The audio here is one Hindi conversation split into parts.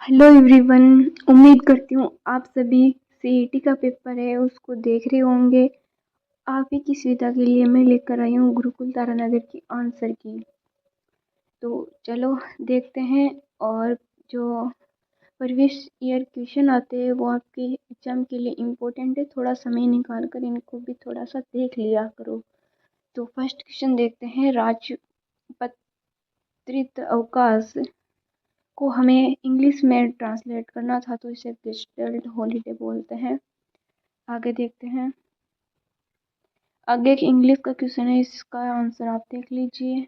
Hello everyone. उम्मीद करती हूँ आप सभी सीईटी का पेपर है उसको देख रहे होंगे। आप ही की सुविधा के लिए मैं लेकर आई हूँ गुरुकुल तारानगर की आंसर की। तो चलो देखते हैं। और जो प्रीवियस ईयर क्वेश्चन आते हैं वो आपके एग्जाम के लिए इम्पोर्टेंट है। थोड़ा समय निकाल कर इनको भी थोड़ा सा देख लिया करो। तो फर्स्ट क्वेश्चन देखते हैं। राजपत्रित अवकाश को हमें इंग्लिश में ट्रांसलेट करना था तो इसे गेस्टल्ट हॉलीडे बोलते हैं। आगे देखते हैं। आगे एक इंग्लिश का क्वेश्चन है, इसका आंसर आप देख लीजिए।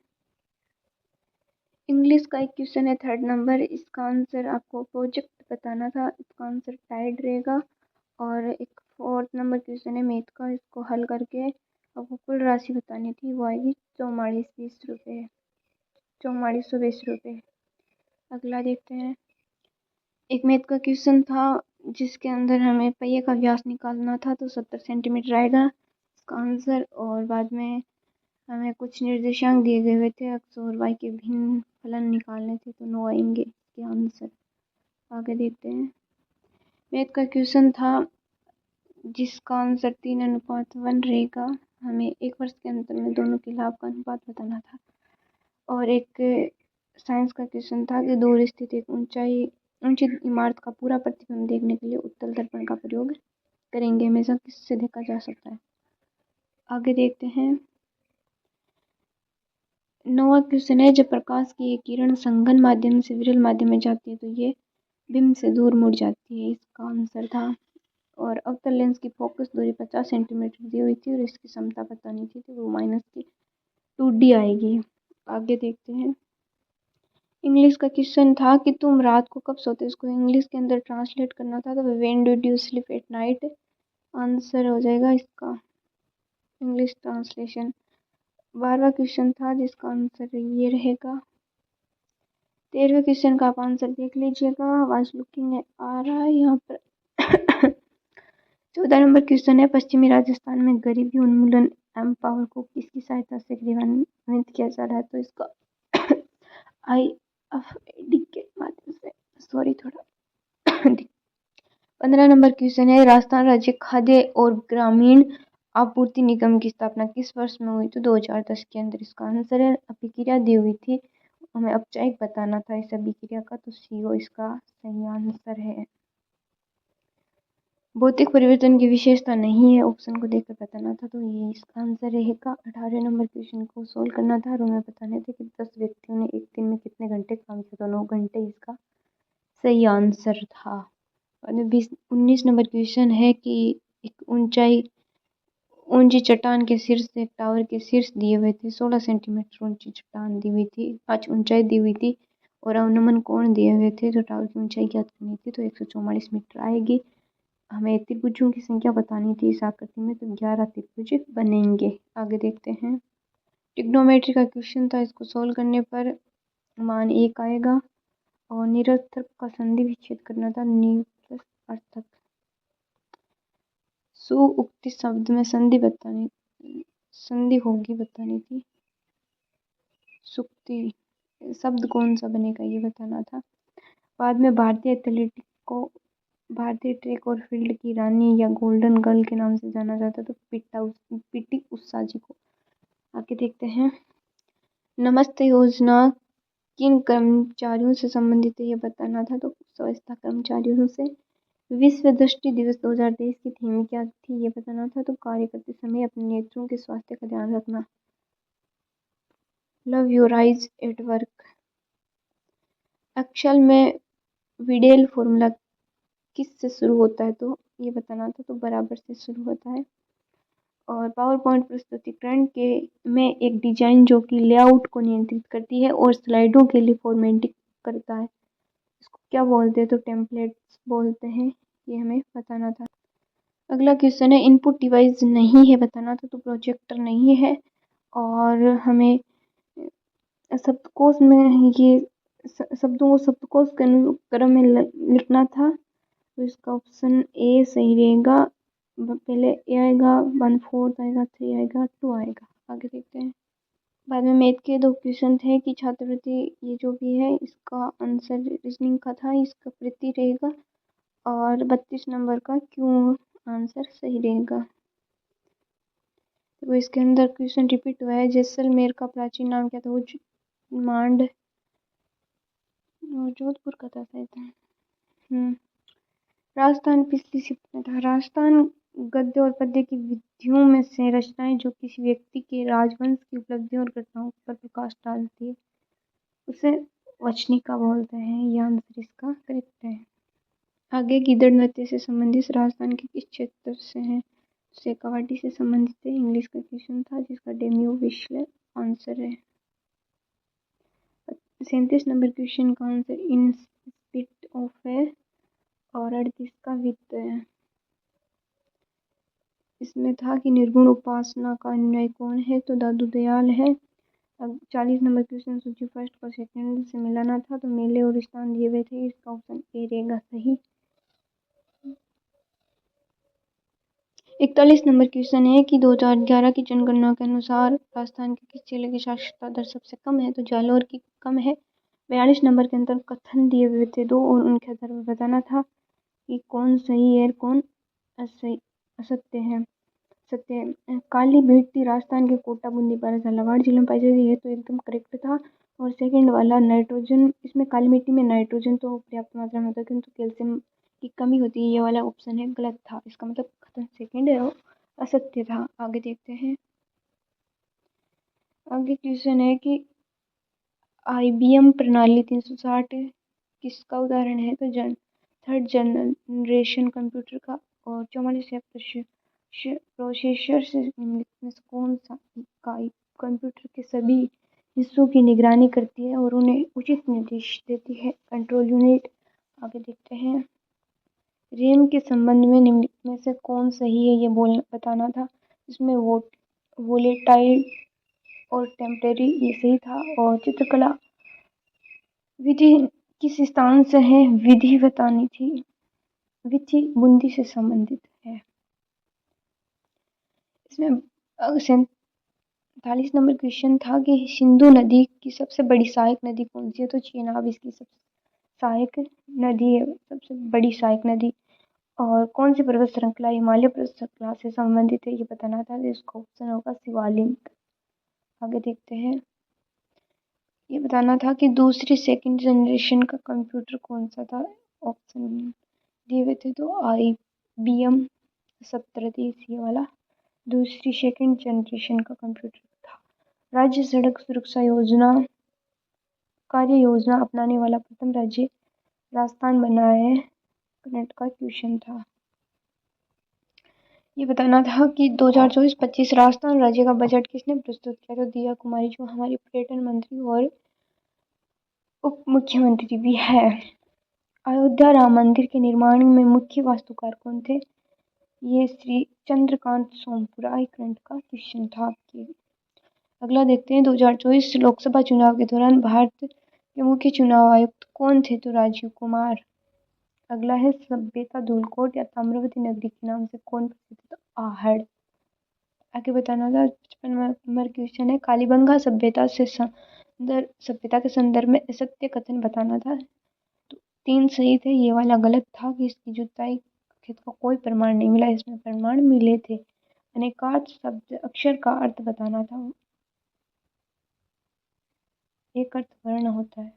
इंग्लिश का एक क्वेश्चन है 3rd नंबर। इसका आंसर आपको प्रोजेक्ट बताना था, इसका आंसर टाइड रहेगा। और एक 4th नंबर क्वेश्चन है मैथ का, इसको हल करके आपको कुल राशि बतानी थी, वो आएगी 4420 रुपये। अगला देखते हैं। एक मैथ का क्वेश्चन था जिसके अंदर हमें पहिए का व्यास निकालना था तो 70 सेंटीमीटर आएगा इसका आंसर। और बाद में हमें कुछ निर्देशांक दिए गए हुए थे, x और y के भिन्न फलन निकालने थे तो 9 आएंगे इसके आंसर। आगे देखते हैं। मैथ का क्वेश्चन था जिसका आंसर 3:1 रहेगा। हमें 1 वर्ष के अंतर में दोनों के लाभ का अनुपात बताना था। और एक साइंस का क्वेश्चन था कि दूर स्थित एक ऊंची इमारत का पूरा प्रतिबिंब देखने के लिए उत्तल दर्पण का प्रयोग करेंगे। हमेशा किससे देखा जा सकता है। आगे देखते हैं। 9वां क्वेश्चन है, जब प्रकाश की एक किरण संघन माध्यम से विरल माध्यम में जाती है तो ये बिंब से दूर मुड़ जाती है, इसका आंसर था। और अवतल लेंस की फोकस दूरी 50 सेंटीमीटर दी हुई थी और इसकी क्षमता बतानी थी तो वो -2d आएगी। आगे देखते हैं। इंग्लिश का क्वेश्चन था कि तुम रात को कब सोते हो, इसको इंग्लिश के अंदर ट्रांसलेट करना था तो when did you sleep at night answer हो जाएगा इसका इंग्लिश ट्रांसलेशन। 12वां क्वेश्चन था जिसका आंसर ये रहेगा। 13वें क्वेश्चन का आप आंसर देख लीजिएगा, वाज लुकिंग आ रहा है यहाँ पर। 14 नंबर क्वेश्चन है, पश्चिमी राजस्थान में गरीबी उन्मूलन एम पावर को किसकी सहायता से क्रियान्वित किया जा रहा है तो इसका IFAD के माध्यम से। सॉरी थोड़ा 15 नंबर क्वेश्चन है, राजस्थान राज्य खाद्य और ग्रामीण आपूर्ति निगम की स्थापना किस वर्ष में हुई तो 2010 के अंदर। इसका आंसर है अभिक्रिया दी हुई थी, हमें औपचारिक बताना था इस अभिक्रिया का तो CO इसका सही आंसर है। भौतिक परिवर्तन की विशेषता नहीं है, ऑप्शन को देखकर बताना था तो ये इसका आंसर रहेगा। 18 नंबर क्वेश्चन को सोल्व करना था और हमें बताने थे कि 10 व्यक्तियों ने एक दिन में कितने घंटे काम किया तो 9 घंटे इसका सही आंसर था। और 19 नंबर क्वेश्चन है कि एक ऊंची चट्टान के शीर्ष से एक टावर के शीर्ष दिए हुए थे, 16 सेंटीमीटर ऊंची चट्टान दी हुई थी, 5 ऊंचाई दी हुई थी और अवनमन कोण दिए हुए थे तो टावर की ऊंचाई ज्ञात करनी थी तो 144 मीटर आएगी। हमें त्रिभुजों की संख्या बतानी थी इस आकृति में तो 11 त्रिभुज बनेंगे। आगे देखते हैं। ट्रिग्नोमेट्री का क्वेश्चन था, इसको सोल्व करने पर मान 1 आएगा। और निरर्थक का संधि विच्छेद करना था, निरर्थक सुउक्ति शब्द में संधि होगी बतानी थी। सुक्ति शब्द कौन सा बनेगा ये बताना था। बाद में भारतीय एथलेटिक को भारतीय ट्रैक और फील्ड की रानी या गोल्डन गर्ल के नाम से जाना जाता तो पीटी उषा जी को। आगे देखते हैं। नमस्ते योजना किन कर्मचारियों से संबंधित है ये बताना था तो स्वच्छता कर्मचारियों से। विश्व दृष्टि दिवस 2023 की थीम क्या थी ये बताना था तो कार्य करते समय अपने नेत्रों के स्वास्थ्य का ध्यान रखना। Love your eyes at work. Excel में विडेल फॉर्मूला किस से शुरू होता है तो ये बताना था तो बराबर से शुरू होता है। और पावर पॉइंट प्रस्तुतिकरण के में एक डिजाइन जो कि लेआउट को नियंत्रित करती है और स्लाइडों के लिए फॉर्मेटिंग करता है, इसको क्या बोलते हैं तो टेम्पलेट्स बोलते हैं, ये हमें बताना था। अगला क्वेश्चन है, इनपुट डिवाइस नहीं है बताना था तो प्रोजेक्टर नहीं है। और हमें शब्दकोश में ये शब्दों को शब्दकोश के अनुक्रम में लिखना था तो इसका ऑप्शन ए सही रहेगा। पहले ए आएगा, 1/4 आएगा, 3 आएगा, 2 आएगा। आगे देखते हैं। बाद में मैथ के 2 क्वेश्चन थे कि छात्रवृत्ति ये जो भी है इसका आंसर रीजनिंग का था, इसका प्रति रहेगा और 32 नंबर का क्यों आंसर सही रहेगा। तो इसके अंदर क्वेश्चन रिपीट हुआ है, जैसलमेर का प्राचीन नाम क्या था, वो मांड जोधपुर का था शायद। राजस्थान पिछली शिफ्ट में था। राजस्थान गद्य और पद्य की विधियों में से रचनाएं जो किसी व्यक्ति के राजवंश की उपलब्धियों और घटनाओं पर प्रकाश डालती है उसे वचनिका बोलते हैं। यह आंसर इसका करेक्ट है। आगे गीदड़ नृत्य से संबंधित राजस्थान के किस क्षेत्र से है, शेखावाटी से संबंधित है। इंग्लिश का क्वेश्चन था जिसका डेम्यू विश्ले आंसर है। 37 नंबर क्वेश्चन का आंसर इन स्पिट ऑफ है और 38 का वित्त है। इसमें था कि निर्गुण उपासना का अनुयायी कौन है, तो दादू दयाल है। अब 40 नंबर क्वेश्चन सूची फर्स्ट और सेकंड से मिलाना था, तो मेले और स्थान दिए हुए थे, इसका ऑप्शन ए रहेगा सही। 41 नंबर क्वेश्चन है कि 2011 की जनगणना के अनुसार राजस्थान के किस जिले की साक्षरता दर सबसे कम है, तो जालौर की कम है। 42 नंबर के अंदर कथन दिए हुए थे 2 और उनके आधार पर बताना था कि कौन सही है और कौन असत्य है। सत्य काली भेटती राजस्थान के कोटा बूंदी बारा झालावाड़ जिले में पाई जाती है, तो एकदम करेक्ट था। और सेकंड वाला नाइट्रोजन, इसमें काली मिट्टी में नाइट्रोजन तो पर्याप्त मात्रा में होता है किंतु कैल्शियम की कमी होती है, ये वाला ऑप्शन है गलत था। इसका मतलब कथन सेकंड है वो असत्य था। आगे देखते हैं। आगे क्वेश्चन है कि IBM प्रणाली 360 किसका उदाहरण है, तो थर्ड जनरेशन कंप्यूटर का। और 44 प्रोसेसर से निम्नलिखित में से कौन सा इकाई कंप्यूटर के सभी हिस्सों की निगरानी करती है और उन्हें उचित निर्देश देती है, कंट्रोल यूनिट। आगे देखते हैं। रैम के संबंध में निम्नलिखित में से कौन सही है, ये बताना था। इसमें वोलेटाइल और टेम्परेरी ये सही था। और चित्रकला विधि किस स्थान से है, विधि बतानी थी। विधि बूंदी से संबंधित है। इसमें 47 नंबर क्वेश्चन था कि सिंधु नदी की सबसे बड़ी सहायक नदी कौन सी है, तो चेनाब इसकी सबसे सहायक नदी है, सबसे बड़ी सहायक नदी। और कौन सी पर्वत श्रृंखला हिमालय पर्वत श्रृंखला से संबंधित है, ये बताना था। इसका ऑप्शन होगा शिवालिक। आगे देखते हैं। ये बताना था कि दूसरी सेकंड जनरेशन का कंप्यूटर कौन सा था। ऑप्शन दिए हुए थे, तो IBM 1730 ये वाला दूसरी सेकंड जनरेशन का कंप्यूटर था। राज्य सड़क सुरक्षा योजना कार्य योजना अपनाने वाला प्रथम राज्य राजस्थान बना है, करंट का क्वेश्चन था। ये बताना था कि 2024-25 राजस्थान राज्य का बजट किसने प्रस्तुत किया, तो दिया कुमारी जो हमारी पर्यटन मंत्री और उप मुख्यमंत्री भी है। अयोध्या राम मंदिर के निर्माण में मुख्य वास्तुकार कौन थे, ये श्री चंद्रकांत सोमपुरा। करंट का क्वेश्चन था आपके। अगला देखते हैं। 2024 लोकसभा चुनाव के दौरान भारत के मुख्य चुनाव आयुक्त कौन थे, तो राजीव कुमार। अगला है सभ्यता धूलकोट या ताम्रवती नगरी के नाम से कौन प्रसिद्ध, तो आहड़। आगे बताना था। 55 नंबर क्वेश्चन है कालीबंगा सभ्यता के संदर्भ में असत्य कथन बताना था। तो 3 सही थे, ये वाला गलत था कि इसकी जुताई खेत का कोई प्रमाण नहीं मिला, इसमें प्रमाण मिले थे। अनेकार्थ शब्द अक्षर का अर्थ बताना था। एक अर्थ वर्ण होता है।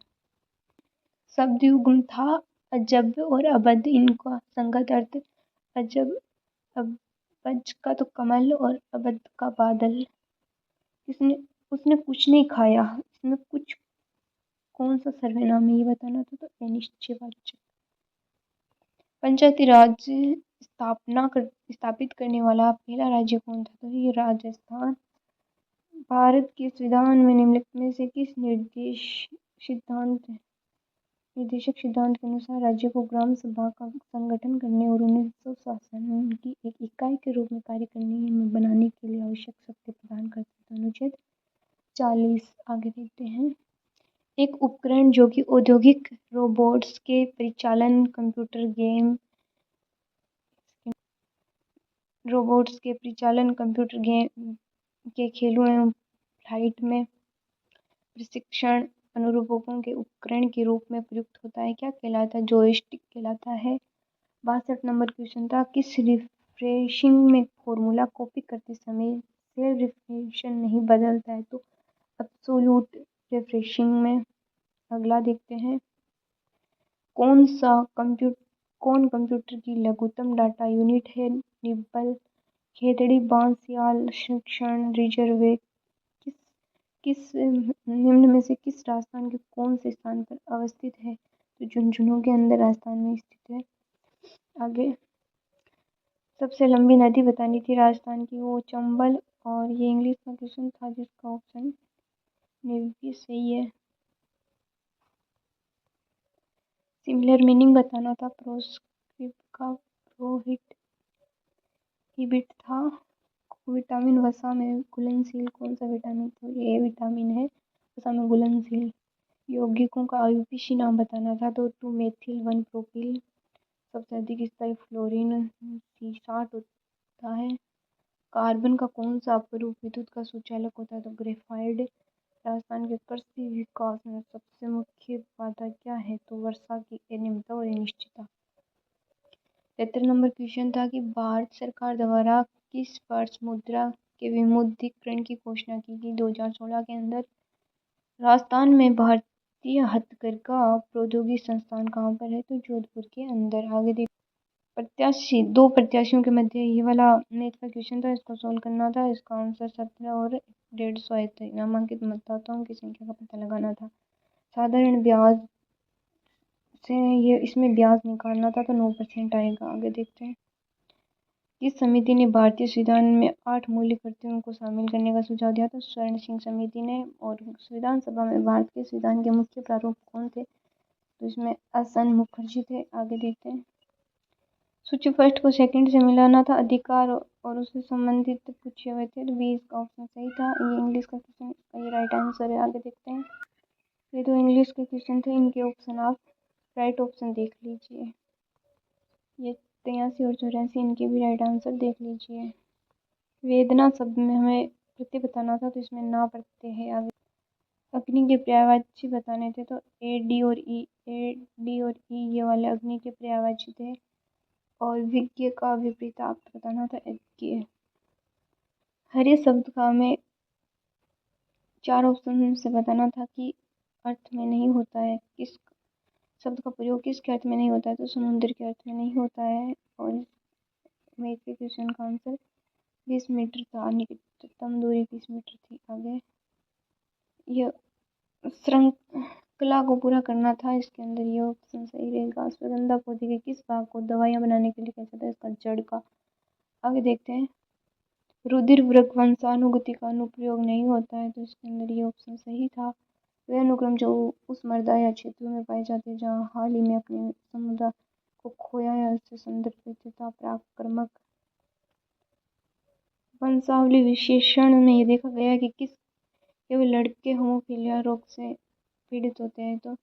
शब्द युग्म था अजब और अबद, इनका संगत अर्थ अजब अबज का तो कमल और अबद का बादल। उसने कुछ नहीं खाया, इसमें कुछ कौन सा सर्वनाम है, ये बताना था। तो अनिश्चयवाचक। पंचायती राज स्थापित करने वाला पहला राज्य कौन था, तो ये राजस्थान। भारत के संविधान में निम्नलिखित में से किस निर्देशक सिद्धांत के अनुसार राज्य को ग्राम सभा का संगठन करने और उन्हें स्वशासन की एक इकाई के रूप में कार्य करने में बनाने के लिए आवश्यक शक्ति प्रदान करते हैं, अनुच्छेद 40। आगे देखते हैं। एक उपकरण जो कि औद्योगिक रोबोट्स के परिचालन कंप्यूटर गेम के खेलों एवं फ्लाइट में प्रशिक्षण अनुरूपकों के उपकरण के रूप में प्रयुक्त होता है क्या कहलाता है? जॉयस्टिक कहलाता है। 62 नंबर क्वेश्चन था, किस रिफ्रेशिंग में फॉर्मूला कॉपी करते समय सेल रिफ्रेशन नहीं बदलता है? तो एब्सोल्यूट रिफ्रेशिंग में। अगला देखते हैं, कौन कंप्यूटर की लघुत्तम डाटा यूनिट है? निब्बल, खेतड़ी, बांस या शिक्षण रिजर्व? किस किस निम्न में से किस राजस्थान के कौन से स्थान पर अवस्थित है? तो झुंझुनू के अंदर राजस्थान में स्थित है। आगे, सबसे लंबी नदी बतानी थी राजस्थान की, वो चंबल, और ये इंग्लिश का क्वेश्चन था जिसका ऑप्शन भी सही है। सिमिलर मीनिंग बताना था, प्रोस्क्रिप्ट का प्रोहिबिट था। विटामिन वसा में घुलनशील कौन सा विटामिन? तो ये विटामिन है वसा में घुलनशील। यौगिकों का आईयूपीएसी नाम बताना था, तो 2 मेथिल 1 प्रोपिल। सबसे अधिक स्थायी फ्लोरीन C60 होता है। कार्बन का कौन सा अपरूप विद्युत का सुचालक होता है? तो ग्रेफाइट। राजस्थान के कृषि विकास में सबसे मुख्य बाधा क्या है? तो वर्षा की अनियमितता और अनिश्चितता। 73 नंबर क्वेश्चन था कि भारत सरकार द्वारा किस वर्ष मुद्रा के विमुद्रीकरण की घोषणा की गई? 2016 के अंदर। राजस्थान में भारतीय हथकरघा प्रौद्योगिकी संस्थान कहाँ पर है? तो जोधपुर के अंदर। आगे देख, दो प्रत्याशियों के मध्य ये वाला मैथ का क्वेश्चन था, इसको सोल्व करना था। इसका आंसर 17 और 150 थे। नामांकित मतदाताओं की संख्या का पता लगाना था। साधारण ब्याज से ये इसमें ब्याज निकालना था, तो 9% आएगा। आगे देखते हैं, किस समिति ने भारतीय संविधान में 8 मूल कर्तव्यों को शामिल करने का सुझाव दिया? तो स्वर्ण सिंह समिति ने। और संविधान सभा में भारत के संविधान के मुख्य प्रारूप कौन थे? तो इसमें एस.एन. मुखर्जी थे। आगे देखते हैं, सूची फर्स्ट को सेकंड से मिलाना था, अधिकार और उससे संबंधित पूछे हुए थे, तो 20 का ऑप्शन सही था। ये इंग्लिश का क्वेश्चन, ये राइट आंसर है। आगे देखते हैं, ये तो इंग्लिश के क्वेश्चन थे, इनके ऑप्शन आप राइट ऑप्शन देख लीजिए। ये 83 और 84, इनके भी राइट आंसर देख लीजिए। वेदना शब्द में हमें प्रत्यय बताना था, तो इसमें ना प्रत्यय है। आगे, अग्नि के पर्यायवाची बताने थे, तो ए डी और ई ये वाले अग्नि के पर्यायवाची थे। और विज्ञ का विपरीतार्थ बताना था, यज्ञ। हरे शब्द का हमें 4 ऑप्शन से बताना था कि अर्थ में नहीं होता है। किस शब्द का प्रयोग किसके अर्थ में नहीं होता है? तो समुद्र के अर्थ में नहीं होता है। और मैथ के क्वेश्चन का आंसर 20 मीटर था, निकटतम दूरी 20 मीटर थी। आगे, यह श्रृंखला को पूरा करना था, इसके अंदर ये ऑप्शन सही रहेगा। अश्वगंधा पौधे के किस भाग को दवाइयाँ बनाने के लिए कहा जाता है? इसका जड़ का। आगे देखते हैं, रुधिर वृक्क वंशानुगति का अनुप्रयोग नहीं होता है, तो इसके अंदर ये ऑप्शन सही था। वे अनुक्रम जो उस मृदा या क्षेत्रों में पाए जाते हैं जहाँ हाल ही में अपने समुदाय को खोया या उससे संदर्भित था, पराक्रमक। वंशावली विश्लेषण में ये देखा गया कि केवल लड़के हेमोफीलिया रोग से पीड़ित होते हैं, तो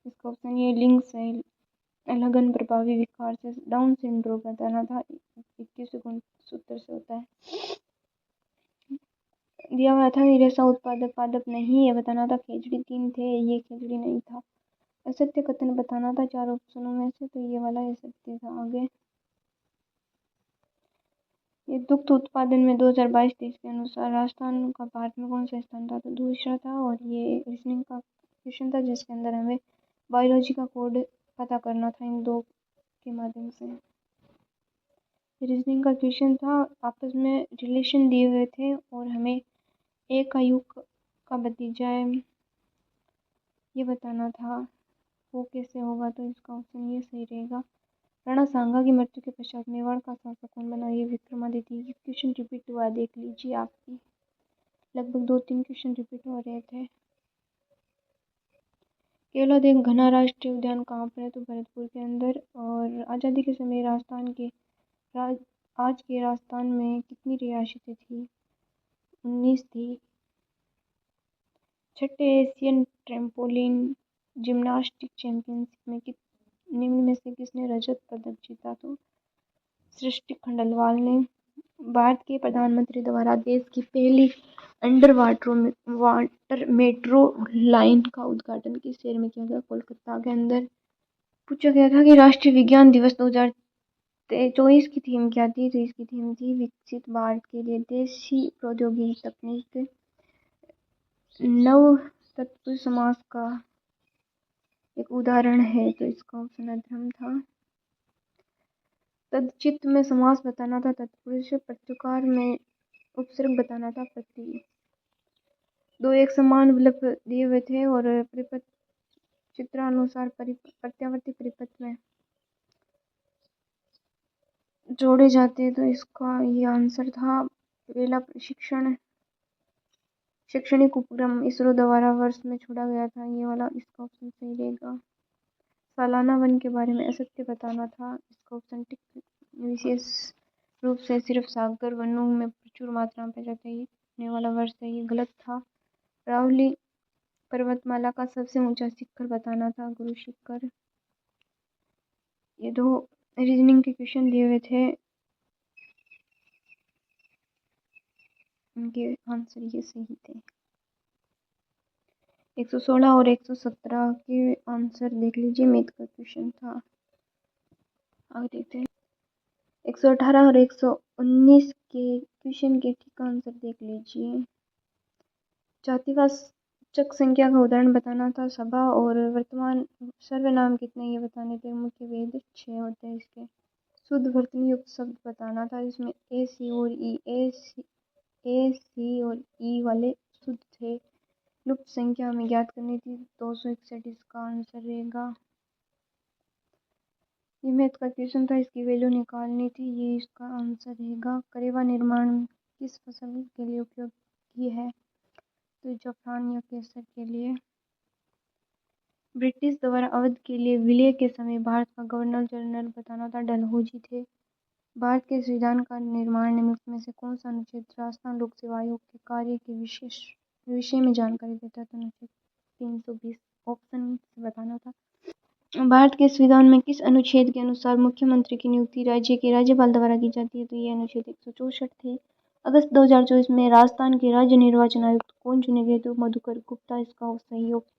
इसका ऑप्शन ये लिंग से लगन प्रभावी विकार से डाउन सिंड्रोम बताना था। 21 गुणसूत्र से होता है। दिया हुआ था, रेशा उत्पादक पादप नहीं, ये बताना था। खेजड़ी 3 थे, ये खेजड़ी नहीं था। असत्य कथन बताना था 4 ऑप्शनों में से, तो ये वाला असत्य था। आगे, ये दुग्ध उत्पादन में 2022-23 के अनुसार राजस्थान का भारत में कौन सा स्थान था? तो दूसरा था। और ये रीजनिंग का क्वेश्चन था जिसके अंदर हमें बायोलॉजी का कोड पता करना था इन दो के माध्यम से। रीजनिंग का क्वेश्चन था, आपस में रिलेशन दिए हुए थे और हमें एक आयु का भतीजा है ये बताना था, वो कैसे होगा? तो इसका ऑप्शन ये सही रहेगा। राणा सांगा की मृत्यु के पश्चात मेवाड़ का शासक कौन बना? ये विक्रमादित्य। ये क्वेश्चन रिपीट हुआ, देख लीजिए। आपकी लगभग 2-3 क्वेश्चन रिपीट हो रहे थे। केवलादेव घना राष्ट्रीय उद्यान कहाँ पर है? तो भरतपुर के अंदर। और आज़ादी के समय आज के राजस्थान में कितनी रियासतें थी? 19 थी। छठे एशियन ट्रैम्पोलिन जिम्नास्टिक चैंपियनशिप में निम्न में से किसने रजत पदक जीता? तो सृष्टि खंडलवाल ने। भारत के प्रधानमंत्री द्वारा देश की पहली अंडर वाटर मेट्रो लाइन का उद्घाटन किस शहर में किया गया? कोलकाता के अंदर। पूछा गया था कि राष्ट्रीय विज्ञान दिवस 2024 की थीम क्या थी? तो इसकी थीम थी विकसित भारत के लिए देशी प्रौद्योगिकी तकनीक। नव तत्व समास का एक उदाहरण है, तो इसका ऑप्शन अधर्म था। तदचित में समास बताना था तत्पुरुष, प्रत्युकार में उपसर्ग बताना था प्रति। दो एक समान विकल्प दिए हुए थे और परिपथ चित्रानुसार प्रत्यावर्ती परिपथ में जोड़े जाते हैं, तो इसका ये आंसर था पहला। शैक्षणिक उपक्रम इसरो द्वारा वर्ष में छोड़ा गया था, ये वाला, इसका ऑप्शन सही रहेगा। सालाना वन के बारे में असत्य बताना था, इसका ऑप्शन टिक। विशेष रूप से सिर्फ सागर वनों में प्रचुर मात्रा में पाया जाता है, ये वाला वर्ष है, ये गलत था। राहुली पर्वतमाला का सबसे ऊंचा शिखर बताना था, गुरु शिखर। ये दो रीजनिंग के क्वेश्चन दिए हुए थे, इनके आंसर ये सही थे। 116 और 117 के आंसर देख लीजिए, मैथ का क्वेश्चन था। आगे देखते हैं 118 और 119 के क्वेश्चन के ठीक आंसर देख लीजिए। जातिवाचक संख्या का उदाहरण बताना था, सभा, और वर्तमान सर्वनाम कितने ये बताने थे। मुख्य वेद 6 होते हैं इसके। शुद्ध वर्तनी युक्त शब्द बताना था, इसमें ए सी और ई वाले शुद्ध थे। लुप्त संख्या हमें ज्ञात करनी थी, 261 इसका आंसर रहेगा। ये मैथ का क्वेश्चन था, इसकी वैल्यू निकालनी थी, ये इसका आंसर रहेगा। करेवा निर्माण किस फसल के लिए उपयोग की है? तो जफरान या केसर के लिए। ब्रिटिश द्वारा अवध के लिए विलय के समय भारत का गवर्नर जनरल बताना था, डलहौजी थे। भारत के संविधान का निर्माण निम्नलिखित में से कौन सा अनुच्छेद राजस्थान लोक सेवा आयोग के कार्य के विषय में जानकारी देता है? तो अनुच्छेद 320 ऑप्शन से बताना था। भारत के संविधान में किस अनुच्छेद के अनुसार मुख्यमंत्री की नियुक्ति राज्य के राज्यपाल द्वारा की जाती है? तो ये अनुच्छेद 164 थे। अगस्त 2024 में राजस्थान के राज्य निर्वाचन आयुक्त कौन चुने गए? तो मधुकर गुप्ता इसका सही ऑप्शन।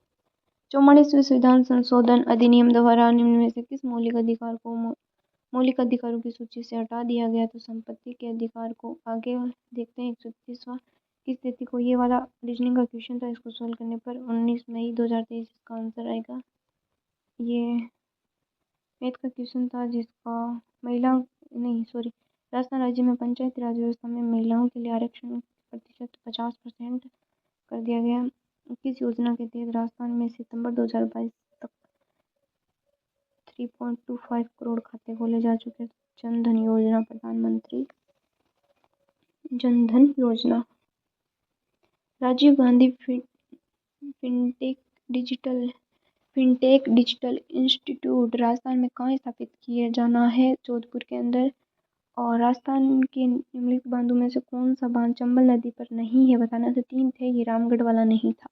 44वें संविधान संशोधन अधिनियम द्वारा निम्न में से किस मौलिक अधिकार को मौलिक अधिकारों की सूची से हटा दिया गया? तो संपत्ति के अधिकार को। आगे देखते हैं 131वां किस तिथि को? ये वाला रीजनिंग का क्वेश्चन था, इसको सोल्व करने पर 19 मई 2023 इसका आंसर आएगा। ये मैथ का क्वेश्चन था, जिसका राजस्थान राज्य में पंचायती राज व्यवस्था में महिलाओं के लिए आरक्षण प्रतिशत 50% कर दिया गया। किस योजना के तहत राजस्थान में सितंबर 2022 तक 3.25 करोड़ खाते खोले जा चुके? जन धन योजना, प्रधानमंत्री Jan Dhan Yojana. Rajiv Gandhi fintech digital institute Rajasthan में कहाँ स्थापित किया जाना है? जोधपुर के अंदर। और राजस्थान के निम्नलिखित बांधों में से कौन सा बांध चंबल नदी पर नहीं है? बताना था, 3 थे, ये रामगढ़ वाला नहीं था।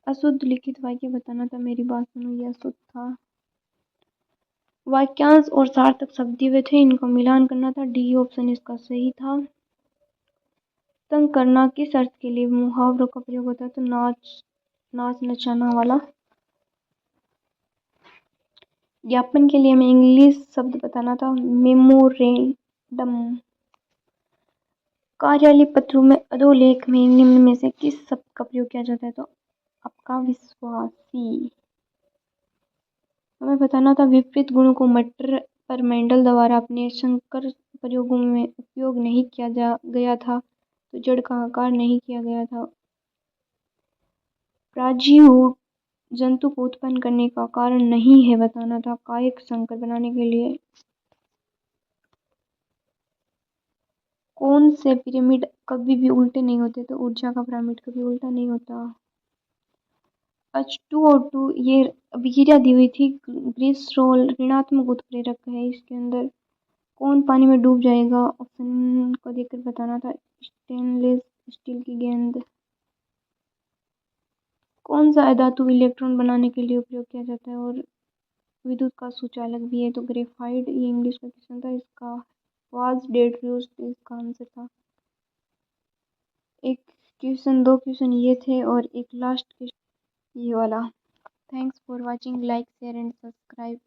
अशुद्ध लिखित वाक्य बताना था, मेरी बात सुनो, ये अशुद्ध था। वाक्यांश और सार्थक शब्द दिए हुए थे, इनको मिलान करना था, डी ऑप्शन इसका सही था। तंग करना किस अर्थ के लिए मुहावरों का प्रयोग होता है? तो नाच नचाना वाला। ज्ञापन के लिए हमें इंग्लिश शब्द बताना था, मेमोरेंडम। कार्यालय पत्रों में अधोलेख में निम्न में से किस शब्द का प्रयोग किया जाता है? तो आपका विश्वासी। हमें बताना था, विपरीत गुणों को मटर पर मेंडल द्वारा अपने संकर प्रयोगों में उपयोग नहीं किया गया था, तो जड़ का आकार नहीं किया गया था। प्राजीव जंतु को उत्पन्न करने का कारण नहीं है, बताना था, कायिक संकर बनाने के लिए। कौन से पिरामिड कभी भी उल्टे नहीं होते? तो ऊर्जा का पिरामिड कभी उल्टा नहीं होता। H2O2 ये अभिक्रिया दी हुई थी, ग्लिसरॉल ऋणात्मक उत्प्रेरक है, इसके अंदर। कौन पानी में डूब जाएगा? ऑप्शन को देखकर बताना था, स्टेनलेस स्टील की गेंद। कौन सा धातु इलेक्ट्रॉन बनाने के लिए उपयोग किया जाता है और विद्युत का सुचालक भी है? तो ग्रेफाइट, ये इंग्लिश का क्वेश्चन था, इसका वाज डेट यूज्ड, इसका आंसर था। एक क्वेश्चन, दो क्वेश्चन ये थे और एक लास्ट क्वेश्चन ये वाला। Thanks for watching, like share and subscribe.